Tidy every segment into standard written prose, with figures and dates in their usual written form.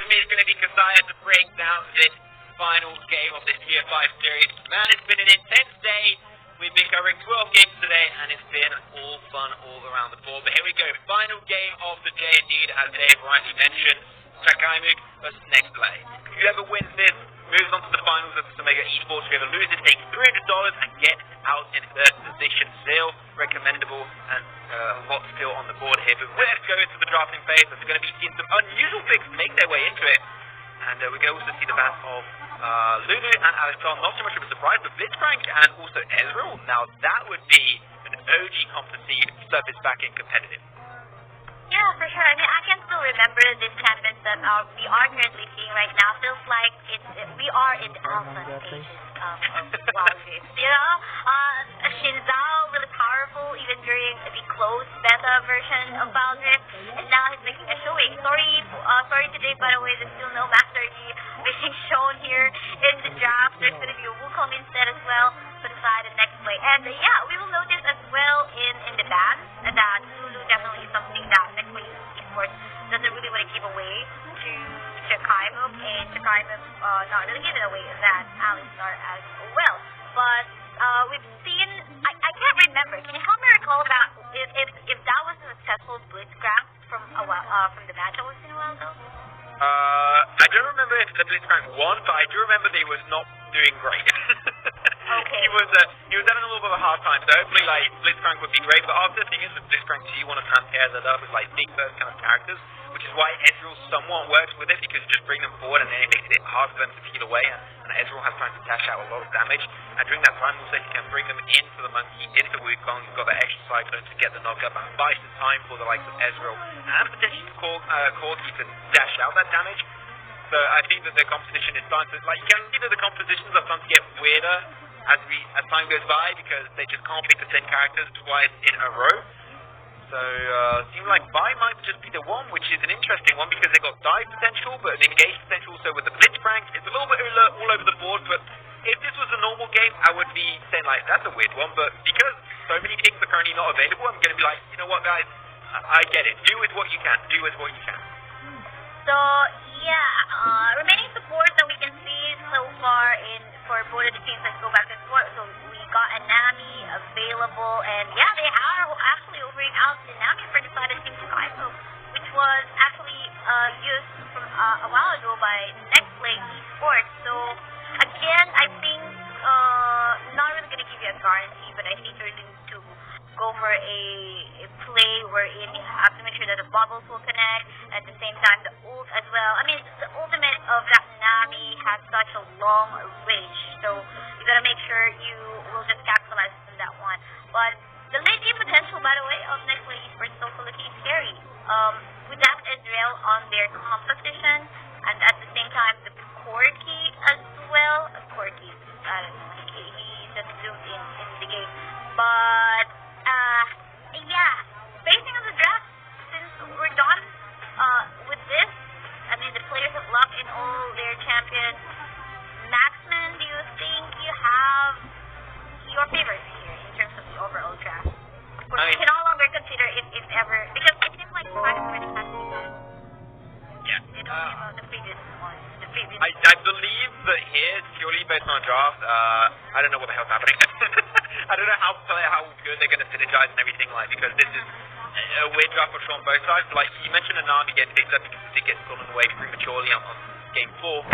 me is going to be Kasaya to break down this final game of this Tier 5 series. Man, it's been an intense day. We've been covering 12 games today, and it's been all fun all around the board. But here we go, final game of the day indeed, as Dave rightly mentioned, Chaimook versus Nexplay. Whoever wins this moves on to the finals of the Mega Esports. Whoever loses takes $300 and gets out in third position. Still recommendable, and a lot still on the board here. But let's go into the drafting phase. There's going to be seeing some unusual picks make their way into it. And we can also see the bats of Lulu and Alistar. Not so much of a surprise, but Blitzcrank and also Ezreal. Now that would be an OG comp to see surface back in competitive. Yeah, for sure. I mean, I can still remember this champions that we are currently seeing right now. Feels like we are in the alpha stages of Wild Rift. You know, Shinzao really powerful even during the closed beta version of Wild Rift, and now he's making a showing. Sorry today, by the way, there's still no Master Yi being shown here in the draft. There's going to be a Wukong instead as well for the side of Nexplay. And yeah, we will notice as well in the bans that Lulu definitely is something that Nexplay Esport doesn't really want to give away to Chaimook, and Chaimook not really giving away that Alistar as well. But we've seen, I can't remember, can you help me recall about if that was a successful Blitzcrank from the match I was in a while ago? I don't remember if the Blitzcrank won, but I do remember that he was not doing great. Okay. He was having a little bit of a hard time, so hopefully like Blitzcrank would be great. But the thing is with Blitzcrank, you want to try and pair that up with like big burst kind of characters, which is why Ezreal somewhat works with it, because you just bring them forward and then it makes it hard for them to peel away, and Ezreal has time to dash out a lot of damage. And during that time also you can bring them into the monkey, into Wukong. You've got that extra cyclone to get the knockup and buy some time for the likes of Ezreal and potentially Corki to dash out that damage. So I think that the composition is starting to, like, you can see that the compositions are starting to get weirder as time goes by, because they just can't pick the same characters twice in a row. So seems like Vi might just be the one, which is an interesting one because they got dive potential, but an engage potential also with the Blitzcrank. It's a little bit all over the board, but if this was a normal game, I would be saying like, that's a weird one, but because so many picks are currently not available, I'm going to be like, you know what guys, I get it. Do with what you can. Do with what you can. So yeah, remaining support that we can see so far for both of the teams. Let's go back to support. So we got a Nami available, and yeah, they are actually offering out the Nami for the side of Team Chaimook, which was actually used from a while ago by Nexplay Esport. So again, I think not really going to give you a guarantee, but I think they're going to go for a play wherein you have to make sure that the bubbles will connect, at the same time the ult as well. I mean, the ultimate of that Nami has such a long range, so you gotta make sure you will just capitalize on that one. But the late game potential, by the way, of Nexplay Esports is also looking scary. With that Ezreal on their composition, and at the same time the Corki as well. Corki, I don't know, he just zoomed in the game. But yeah, basing on the draft, since we're done with this, I mean the players have locked in all their champions. Maxman, do you think you have your favorites here in terms of the overall draft? Of course, we can no longer consider if ever, because it seems like Maxman has been done. Yeah. They don't care about the previous ones. I believe that here, purely based on draft, I don't know what the hell's happening. I don't know how good they're going to synergize and everything, like, because this is a weird draft for sure on both sides. Like, you mentioned Anami getting picked up because it gets stolen away prematurely on game 4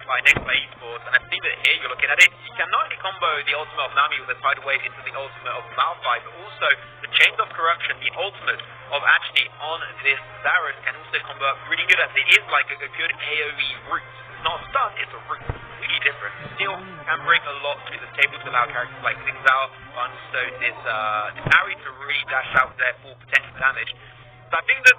by Nexplay Esports, and I think that here you're looking at it, you can not only combo the ultimate of Nami with a tidal wave into the ultimate of Malphite, but also the Chains of Corruption, the ultimate of Achni on this Varus can also combo up really good, as it is like a good AoE route. It's not a stun, it's a route. Really different. Still can bring a lot to the table to allow characters like Xingzao and also this Harry to really dash out their full potential damage. So I think that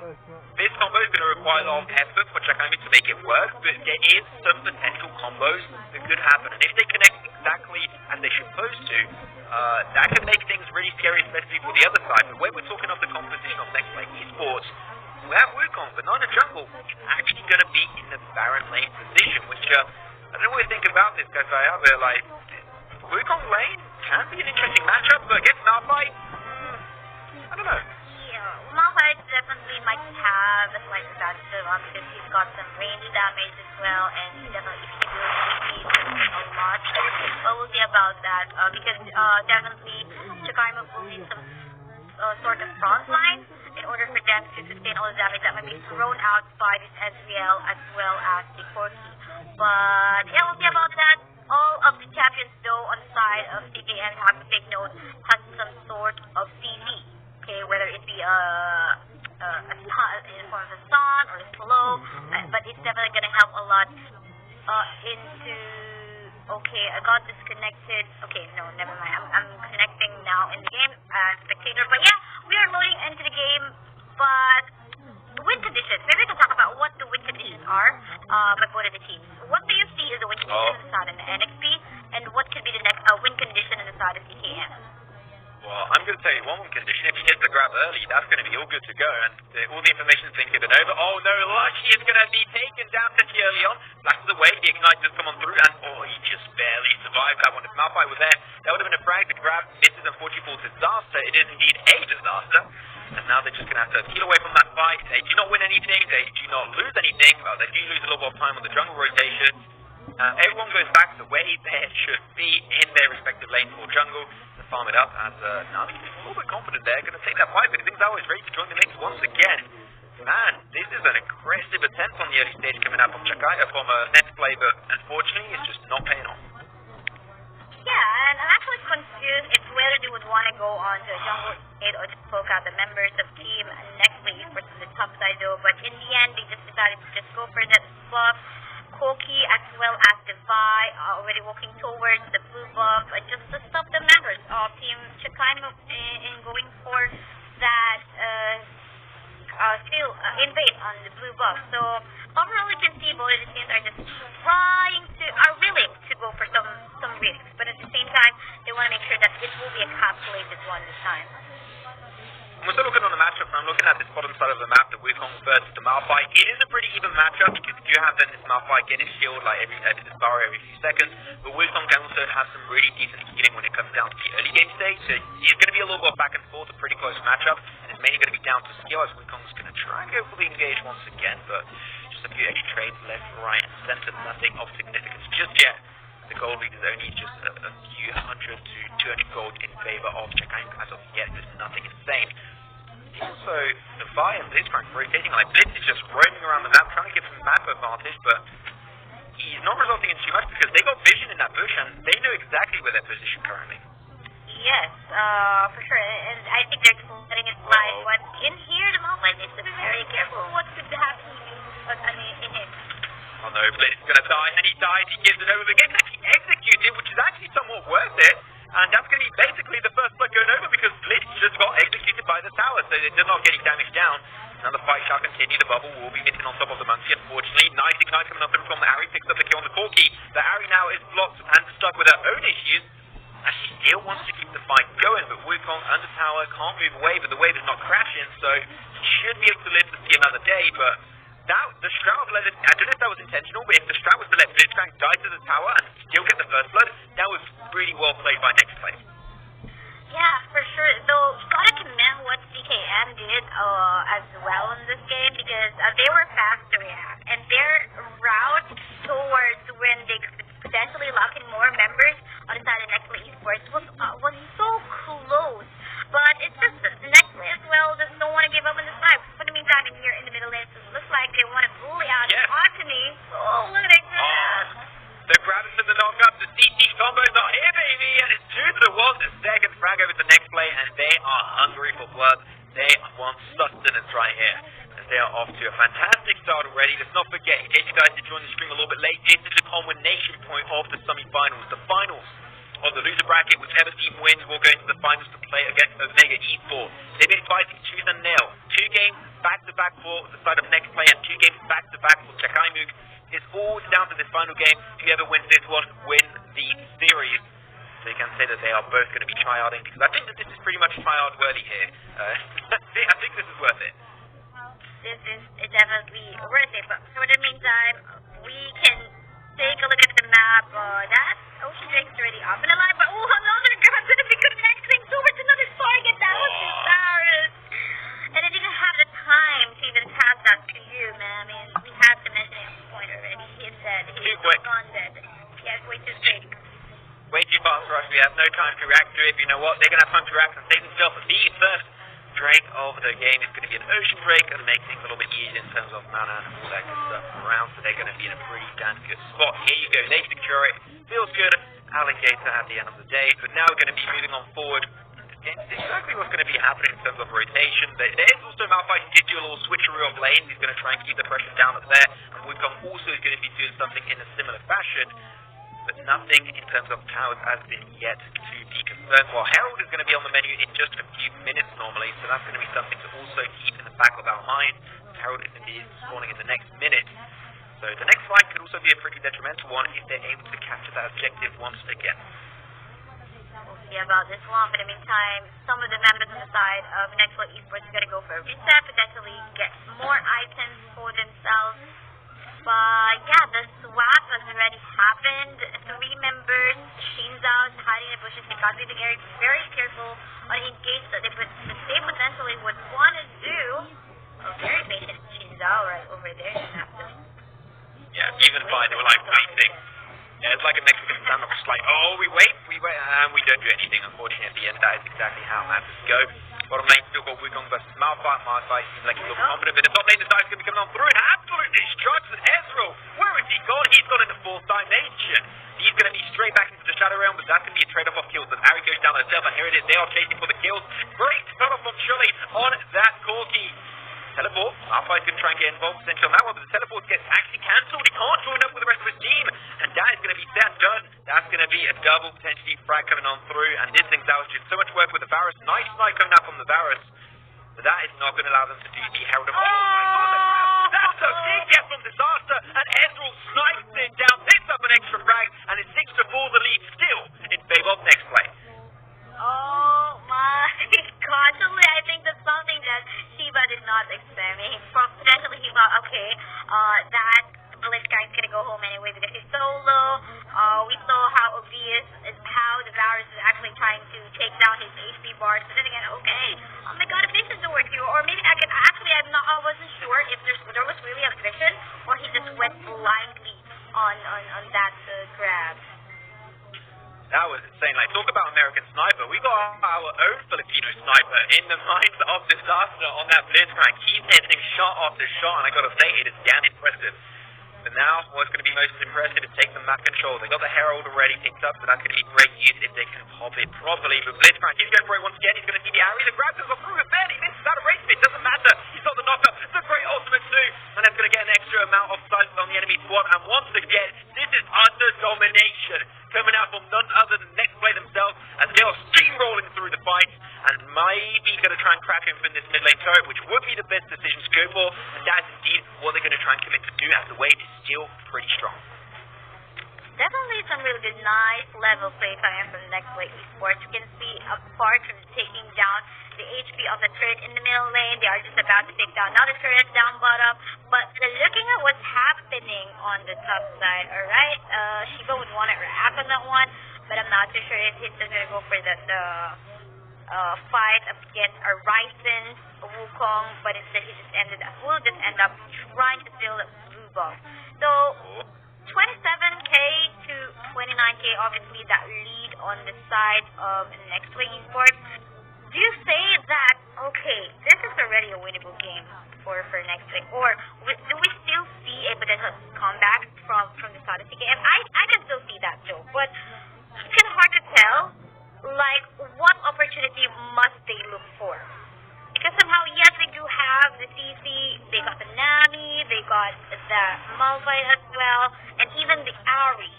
this combo is going to require a lot of effort for Chaimook to make it work, but there is some potential combos that could happen, and if they connect exactly as they should supposed to, that could make things really scary, especially for the other side. But when we're talking of the composition of Nexplay Esports, we have Wukong, but not in the jungle. It's actually going to be in the Baron lane position, which I don't know what you think about this, guys. But like, Wukong lane can be an interesting matchup, but against Malphite, I don't know. Yeah, Malphite side definitely might have a slight advantage because he's got some range damage as well, and he definitely can do a lot. But we'll see about that because definitely Chaimook will need some sort of front line in order for them to sustain all the damage that might be thrown out by this Ezreal as well as the Corki. But yeah, we'll see about that. All of the champions though on the side of CKM, have to take note, has some sort of CC. Okay, whether it be a in the form of a stun or a slow, but it's definitely going to help a lot into. Okay, I got disconnected. Okay, no, never mind. I'm connecting now in the game as spectator. But yeah, we are loading into the game. But win conditions. Maybe we can talk about what the win conditions are by both of the teams. What do you see is the win condition on the side of the NXP, and what could be the next win condition on the side of CKM? Well, I'm going to tell you one condition. If you hit the grab early, that's going to be all good to go, and all the information has been given over. Oh no, Lucky is going to be taken down pretty early on. Flashes away, the Ignite does come on through, and he just barely survived that one. If Malphite was there, that would have been a frag. The grab misses, unfortunately, for disaster. It is indeed a disaster, and now they're just going to have to peel away from that fight. They do not win anything, they do not lose anything. Well, they do lose a little bit of time on the jungle rotation. Everyone goes back to where they should be in their respective lanes for jungle to farm it up, as now he's a little bit confident there, going to take that fight, but things are always ready to join the mix once again. Man, this is an aggressive attempt on the early stage coming out from Nexplay, but unfortunately it's just not paying off. Yeah, and I'm actually confused it's whether they would want to go on to a jungle state or to poke out the members of team Nexplay for the top side though, but in the end they just decided to just go for that buff. Koki as well as Devi already walking towards the blue buff just to stop the members of Team Chaimook in going for that still invade on the blue buff. So overall you can see both of the teams are just are willing to go for some risks, but at the same time they want to make sure that it will be a calculated one this time. We're still looking on the matchup, and I'm looking at this bottom side of the map, the Wukong versus the Malphite. It is a pretty even matchup, because you have then this Malphite getting shield like every few seconds, but Wukong can also have some really decent healing when it comes down to the early game stage, so it's going to be a little bit back and forth, a pretty close matchup, and it's mainly going to be down to skill, as Wukong's going to try and go for the engage once again, but just a few extra trades left, right, and center, nothing of significance just yet. The gold lead is only just a few 100 to 200 gold in favor of Chaimook as of yet. There's nothing insane. Also, Devi and Blitzcrank rotating, like Blitz is just roaming around the map trying to get some map advantage, but he's not resulting in too much because they got vision in that bush and they know exactly where they're positioned currently. Yes, for sure, and I think they're just letting it fly, but in here the Malphite needs to be very careful what could happen in him. Oh no, Blitz is going to die, and he dies, he gives it over, but gets actually executed, which is actually somewhat worth it, and that's going to be basically the first blood going over because Blitz just got executed by the tower, so they're not getting damage down. Now the fight shall continue, the bubble will be missing on top of the monkey, unfortunately. Nice ignite coming up from the Ari, picks up the kill on the Corki. The Ari now is blocked and stuck with her own issues, and she still wants to keep the fight going, but Wukong under tower can't move away, but the wave is not crashing, so she should be able to live to see another day, but the Strat let it, I don't know if that was intentional, but if the Strat was to let Blitzcrank die to the tower and still get the first blood, that was really well played by Nexplay. Yeah, for sure. Though, gotta commend what CKM did as well in this game because they were fast to react, and their route towards when they could potentially lock in more members on the side of Nexplay Esports was so close. But it's just Nexplay as well just don't want to give up on this fight. For the meantime, in here in the middle lane, it looks like they want to bully out onto me. Oh, look at that. They're grabbing to the knock-up, the CT combo's not here, baby, and it's 2-1, the second frag over to Nexplay, and they are hungry for blood. They want sustenance right here, and they are off to a fantastic start already. Let's not forget, in case you guys did join the stream a little bit late, this is the culmination point of the semi-finals, the finals of the loser bracket. Whichever team wins will go into the finals to play against Omega Esport. They've been fighting tooth and nail. 2 games back-to-back for the side of Nexplay, and 2 games back-to-back for Chaimook. It's all down to this final game. Whoever wins this one wins the series. So you can say that they are both going to be tryharding, because I think that this is pretty much tryhard worthy here. I think this is worth it. This is definitely worth it, but for the meantime, we can take a look at the map. That Ocean Drake's already up and alive, but another grab's going to be connecting towards another target. That was embarrassed. And they didn't have the dead. He's Too quick. gone dead. Yes, way too quick. Way too fast for us. We have no time to react to it. You know what? They're going to have time to react and save themselves. The first drake of the game is going to be an ocean drake and make things a little bit easier in terms of mana and all that good stuff around. So they're going to be in a pretty damn good spot. Here you go. They secure it. Feels good. Alligator at the end of the day. But now we're going to be moving on forward. It's exactly what's going to be happening in terms of rotation. There is also Malphite who did do a little switcheroo of lanes. He's going to try and keep the pressure down up there. And Wukong also is going to be doing something in a similar fashion. But nothing in terms of towers has been yet to be confirmed. Well, Herald is going to be on the menu in just a few minutes normally, so that's going to be something to also keep in the back of our mind. Herald is going to be spawning in the next minute. So the next fight could also be a pretty detrimental one if they're able to capture that objective once again. We'll see about this one. But in the meantime, some of the members on the side of Nexplay Esports are going to go for a reset, potentially get more items for themselves. But yeah, the swap has already happened. 3 members, Shinzao is hiding in the bushes. They got to be very careful on the engage that they potentially would want to do. Oh, very patient Shinzao right over there. Yeah, even fine. They were like waiting. Yeah, it's like a Mexican standoff. It's like, oh, we wait, and we don't do anything. Unfortunately, at the end, that is exactly how matches go. Bottom lane still got Wukong versus Malphite. Malphite seems like he's looking confident, but the top lane decides going to be coming on through and absolutely struts at Ezreal. Where is he gone? He's gone into fourth dimension. He's going to be straight back into the Shadow Realm, but that's going to be a trade-off of kills. As Ari goes down herself, and here it is. They are chasing for the kills. Great cut-off from Chili on that Corki. Teleport. Malphite's going to try and get involved potentially on that one, but the teleport gets actually cancelled. He can't join up with the rest of his team, and that is going to be set and done. That's going to be a double potentially frag coming on through, and this thing's out doing so much work with the Varus. Nice snipe coming out from the Varus, but that is not going to allow them to do the Herald of... Oh my god, that's a big get from Disaster, and Ezreal snipes it down, picks up an extra frag, and it's 6-4 the lead still in favour of Nexplay. Oh my god, totally, I think that's something that Shiba did not expect. Potentially he thought, okay, that Blitzcrank's gonna go home anyway because he's solo. We saw how obvious is how the Varus is actually trying to take down his HP bar. So then again, okay, oh my god, if this is the work here, or maybe I wasn't sure if there was really a vision, or he just went blindly on that grab. That was insane. Like, talk about American sniper. We got our own Filipino sniper in the minds of Disaster on that Blitzcrank. He's hitting shot after shot, and I gotta say, it is damn impressive. But now, what's going to be most impressive is take the map control. They got the Herald already picked up, so that's going to be great use if they can pop it properly. But Blitzcrank, he's going for it once again. He's going to see the Ari. The grab goes through it barely. He's out of range, but it doesn't matter. He's got the knockup. It's a great ultimate too. And that's going to get an extra amount of sight on the enemy squad. And once again, this is under domination coming out from none other than Nexplay themselves, as they are steamrolling through the fight and maybe going to try and crack him from this mid lane turret, which would be the best decision to go for, and that is indeed what they're going to try and commit to do, as the wave is still pretty strong. Definitely some really good, nice level play coming from Nexplay Esports. You can see, apart from taking down the HP of the turret in the middle lane, they are just about to take down another turret down bottom. But looking at what's happening on the top side, alright, Shiba would want to react on that one, but I'm not too sure if he's going to go for the fight against a Ryzen Wukong, but instead he will just end up trying to steal the blue buff. So 27k to 29k, obviously that lead on the side of Nexplay Esports. Do you say that, okay, this is already a winnable game for Nexplay, or do we still see a potential comeback from the Odyssey game? I can still see that too, but it's kind of hard to tell. Like, what opportunity must they look for? Because somehow, yes, they do have the CC, they got the Nami, they got the Malphite as well, and even the Ari,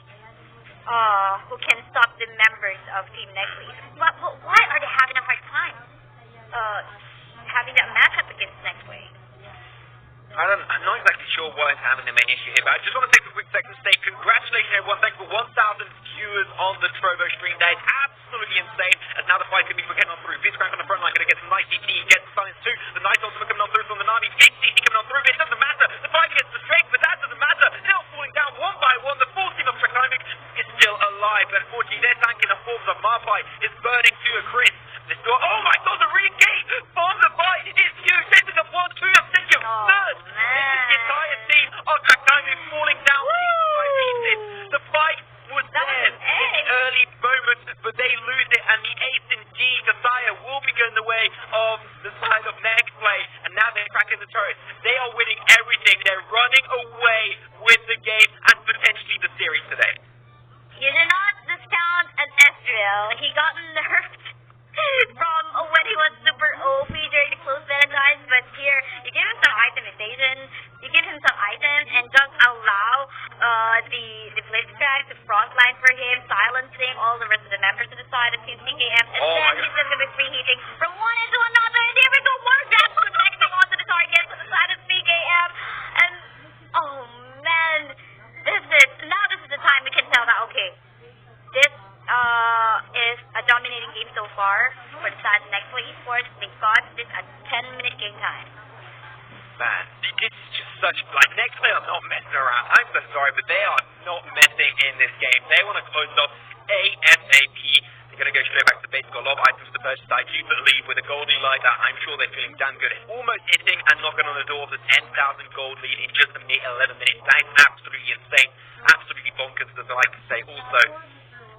who can stop the members of Team Nexplay. But why are they having a hard time having that matchup against Nexplay? I'm not exactly sure why it's having the main issue here, but I just want to take a quick second to say congratulations everyone. Thanks for 1,000 viewers on the Trovo stream. That is absolutely insane, as now the fight can be getting on through. Blitzcrank on the front line, going to get some nice CT, get the silence too. The nice ultimate coming on through from the Nami. Big CT coming on through, but it doesn't matter. The fight gets the strength, but that doesn't matter. They're all falling down one by one. The full team of Chaimook is still alive, but unfortunately their tank in the forms of Malphite is burning to a crisp. Oh my god, the re-engage from the fight is huge. Taking up 1-2, I'm thinking third. This is the entire team of Chaimook falling down. away with the game and potentially the series today. You do not discount an Ezreal. He got nerfed from when he was super OP during the close beta guys, but here you give him some itemization, you give him some items, and just allow the Blitzcrank to frontline for him, silencing all the rest of the members to the side of Team CKM, and then he's just gonna be free hitting from one end to another, and here we go, more grabs connecting onto the target to the side of CKM, and oh man, this is the time we can tell that okay, this is a dominating game so far for the side of Nexplay Esports. They got this at 10-minute game time. Man, it's just such, like, Nexplay are not messing around. I'm so sorry, but they are not messing in this game. They want to close it off ASAP. They're going to go straight back to base. Got a lot of items to purchase. I do believe with a gold lead like that, I'm sure they're feeling damn good. Almost hitting and knocking on the door of the 10,000 gold lead in just a minute, 11 minutes. That is absolutely insane. Absolutely bonkers, as I like to say. Also,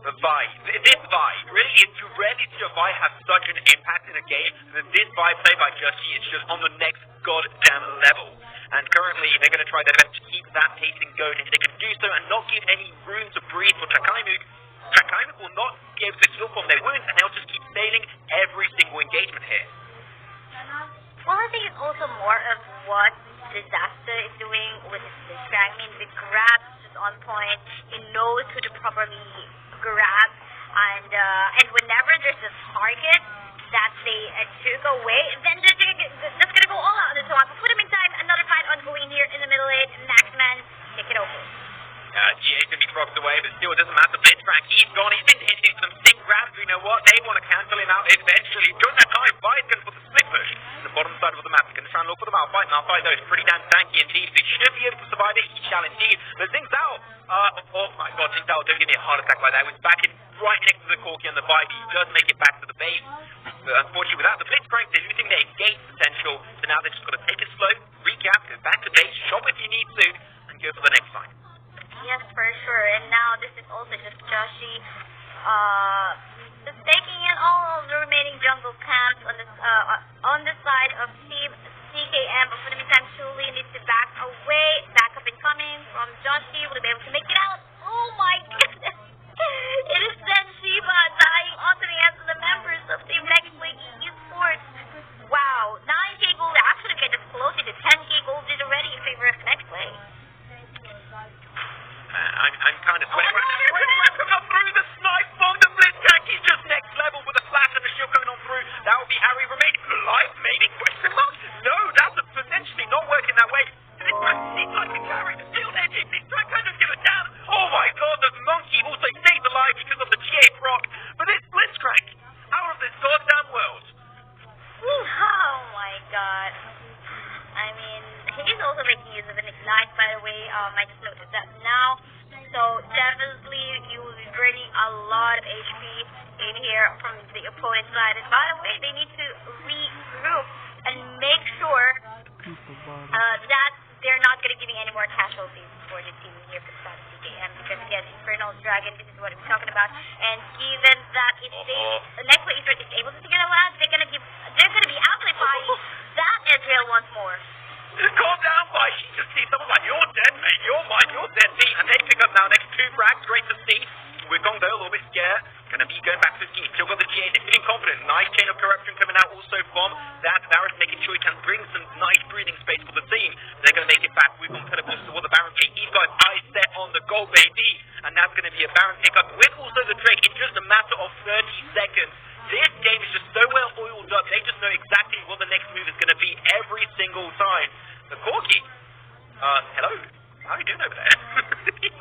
the vibe. This vibe, really, it's rarely to a vibe have such an impact in a game. This vibe played by Justy is just on the next goddamn level. And currently, they're going to try their best to keep that pacing going. If they can do so and not give any room to breathe for Chaimook, Chaimook will not be able to heal from their wounds, and they'll just keep sailing every single engagement here. Well, I think it's also more of what Disaster is doing with his Blitzcrank. I mean, the grab is on point. He knows who to properly grab, and whenever there's a target that they took away, then they're just gonna go all out on this one. Put him inside, another fight ongoing here in the middle lane. Maxman, take it over. GA's gonna be frogged away, but still it doesn't matter. Blitzcrank, he's gone. He's been hitting some sick grabs. You know what? They want to cancel him out eventually. During that time, Vi's gonna put the split push to the bottom side of the map. He's gonna try and look for the Malphite. Malphite, though, is pretty damn tanky indeed, so he should be able to survive it. He shall indeed. But Zingzao, oh my god, Zingzao, don't give me a heart attack like that. It was back in right next to the Corki and the Vibe. He does make it back to the base. But unfortunately, without the Blitzcrank, they're losing their engage potential. So now they're just got to take it slow, recap, go back to base, shop if you need to, and go for the next fight. Yes, for sure. And now this is also just Joshi just taking in all of the remaining jungle camps on the side of Team CKM. But for the meantime, Shuli needs to back away. Backup incoming from Joshi. Will he be able to make it out? Oh my goodness! It is then Shiba dying onto the hands of the members of Team Nexplay Esports. Wow, 9k gold. Actually, get us close to 10k gold is already in favor of Nexplay. I'm kind of sweating. Coming up through the snipe from the Blitzcrank. He's just next level with a flash and a shield coming on through. That will be Harry remaining alive, maybe? Question mark? No, that's potentially not working that way. Blitzcrank seems like a carry. Still edging. Blitzcrank kind of give it down. Oh my god, the monkey also stays alive because of the GA proc. But this Blitzcrank, out of this goddamn world. Oh my god. I mean, he's also making use of an ignite, by the way. I just noticed that now. So definitely you will be burning a lot of HP in here from the opponent's side. And by the way, they need to regroup and make sure that they're not going to give any more casualties for the team here for the side of CKM. Because again, Infernal Dragon, this is what I'm talking about. And given that if the Nexplay Esports is able to take it out, they're going to be amplifying that Ezreal once more. Calm down, boy. She just sees someone like, you're dead, mate. You're mine. You're dead, mate. And they pick up now next 2 frags. Great to see. We're going there a little bit scared. Gonna be going back to the scheme. Still got the GA. They're feeling confident. Nice chain of corruption coming out also from that. Varus making sure he can bring some nice breathing space for the team. They're gonna make it back. We're gonna teleport toward the Baron pick. He's got his eyes set on the goal, baby. And that's gonna be a Baron pickup with also the Drake in just a matter of 30 seconds. This game is just so well oiled up. They just know exactly what the next move is gonna be every single time. The Corki. Hello. How are you doing over there?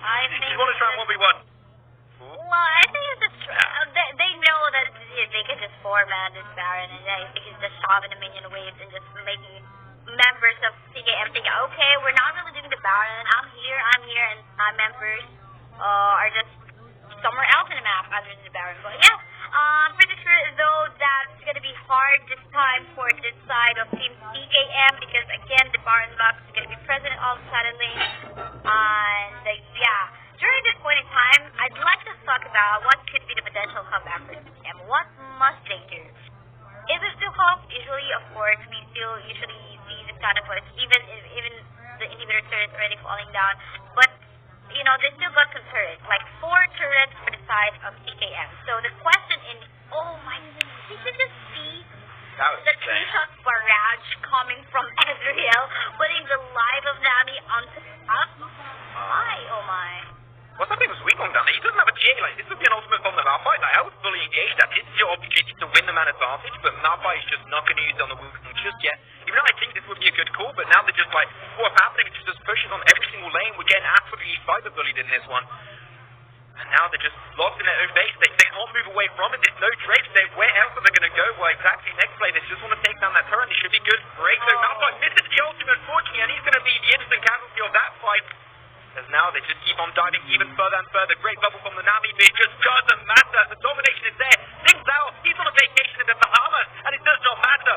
I think you want to try and 1v1? Well, I think it's just they know that they can just four-man this Baron, and I think it's just shoving the minion waves and just making members of CKM think, okay, we're not really doing the Baron. I'm here, and my members are just somewhere else in the map other than the Baron. But yeah, I'm pretty sure though that it's gonna be hard this time for this side of Team CKM because again the Baron box is gonna be present all suddenly, and yeah. During this point in time, I'd like to talk about what could be the potential comeback for CKM. What must they do? Is it still hope? Usually, of course, we still usually see this kind of push, even the inhibitor turret already falling down. you know, they still got some turrets, like 4 turrets for the side of TKM. So the question in, oh my, did you just see the 3-shot barrage coming from Ezreal, putting the life of Nami onto up? Oh my. What's happening was Wukong down there? He doesn't have a GA, like, this would be an ultimate from the Malphite. Like, I was fully engaged at this is your opportunity to win the man advantage, but Malphite is just not going to use it on the Wukong just yet. Even though I think this would be a good call, but now they're just like, what's happening? It's just pushing on every single lane. We're getting absolutely cyberbullied in this one. And now they're just locked in their own base. They can't move away from it. There's no trades there. Where else are they going to go? Well, exactly, Nexplay. They just want to take down that turret. They should be good. Great. So Malphite misses the ultimate, unfortunately, and he's going to be the instant casualty of that fight. As now they just keep on diving even further and further. Great bubble from the Nami, but it just doesn't matter. The domination is there. Things out. He's on a vacation in the Bahamas, and it does not matter.